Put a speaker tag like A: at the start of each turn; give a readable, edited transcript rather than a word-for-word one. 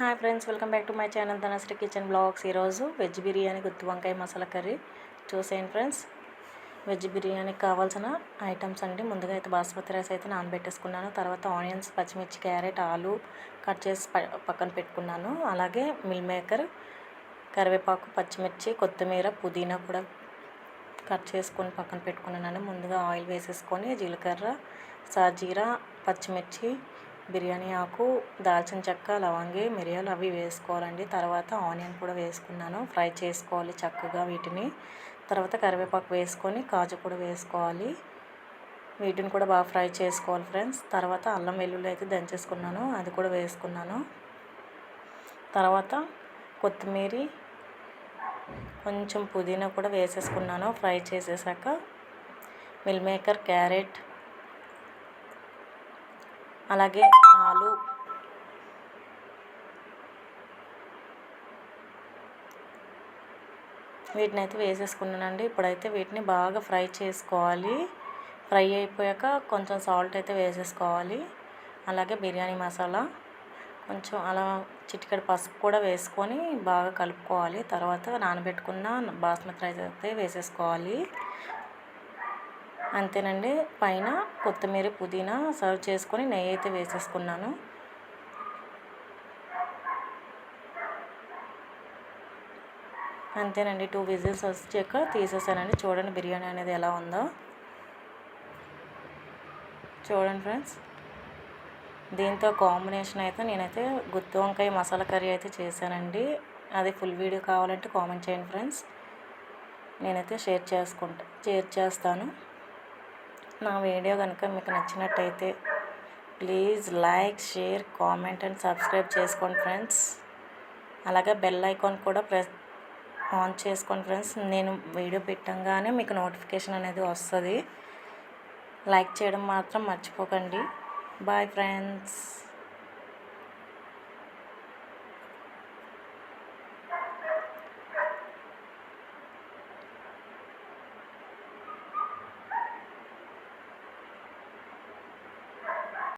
A: Hi friends, welcome back to my channel Dhanashree kitchen blogs. ఈరోజు veg biryani గుత్తి వంకాయ masala curry చూసేయండి ఫ్రెండ్స్. వెజ్ బిర్యానీకి కావాల్సిన ఐటమ్స్ అండి. ముందుగా అయితే బాస్మతి రైస్ అయితే నానబెట్టేసుకున్నాను. తర్వాత ఆనియన్స్, పచ్చిమిర్చి, క్యారెట్, ఆలు కట్ చేసి పక్కన పెట్టుకున్నాను. అలాగే మిల్ మేకర్, కరివేపాకు, పచ్చిమిర్చి, కొత్తిమీర, పుదీనా కూడా కట్ చేసుకొని పక్కన పెట్టుకున్నాను. ముందుగా ఆయిల్ వేసేసుకొని జీలకర్ర, సాజీరా, పచ్చిమిర్చి, బిర్యానీ ఆకు, దాల్చిన చెక్క, లవంగి, మిరియాలు అవి వేసుకోవాలండి. తర్వాత ఆనియన్ కూడా వేసుకున్నాను. ఫ్రై చేసుకోవాలి చక్కగా వీటిని. తర్వాత కరివేపాకు వేసుకొని కాజు కూడా వేసుకోవాలి. వీటిని కూడా బాగా ఫ్రై చేసుకోవాలి ఫ్రెండ్స్. తర్వాత అల్లం వెల్లుల్లి అయితే దంచేసుకున్నాను, అది కూడా వేసుకున్నాను. తర్వాత కొత్తిమీర, కొంచెం పుదీనా కూడా వేసేసుకున్నాను. ఫ్రై చేసేసాక మిల్ మేకర్, క్యారెట్, అలాగే ఆలు, వీటిని అయితే వేసేసుకున్నానండి. ఇప్పుడైతే వీటిని బాగా ఫ్రై చేసుకోవాలి. ఫ్రై అయిపోయాక కొంచెం సాల్ట్ అయితే వేసేసుకోవాలి. అలాగే బిర్యానీ మసాలా కొంచెం అలా చిటికెడు పసుపు కూడా వేసుకొని బాగా కలుపుకోవాలి. తర్వాత నానబెట్టుకున్న బాస్మతి రైస్ అయితే వేసేసుకోవాలి. అంతేనండి. పైన కొత్తిమీర, పుదీనా సర్వ్ చేసుకొని నెయ్యి అయితే వేసేసుకున్నాను. అంతేనండి. 2 విజిల్స్ వచ్చాక తీసేసానండి. చూడండి బిర్యానీ అనేది ఎలా ఉందో చూడండి ఫ్రెండ్స్. దీంతో కాంబినేషన్ అయితే నేనైతే గుత్తి వంకాయ మసాలా కర్రీ అయితే చేశానండి. అది ఫుల్ వీడియో కావాలంటే కామెంట్ చేయండి ఫ్రెండ్స్. నేనైతే షేర్ చేస్తాను. నా వీడియో కనుక మీకు నచ్చినట్టయితే please like, share, comment and subscribe చేసుకోండి ఫ్రెండ్స్. అలాగే బెల్ ఐకాన్ కూడా ఆన్ చేసుకోండి ఫ్రెండ్స్. నేను వీడియో పెట్టంగానే మీకు నోటిఫికేషన్ అనేది వస్తుంది. లైక్ చేయడం మాత్రం మర్చిపోకండి. Bye friends.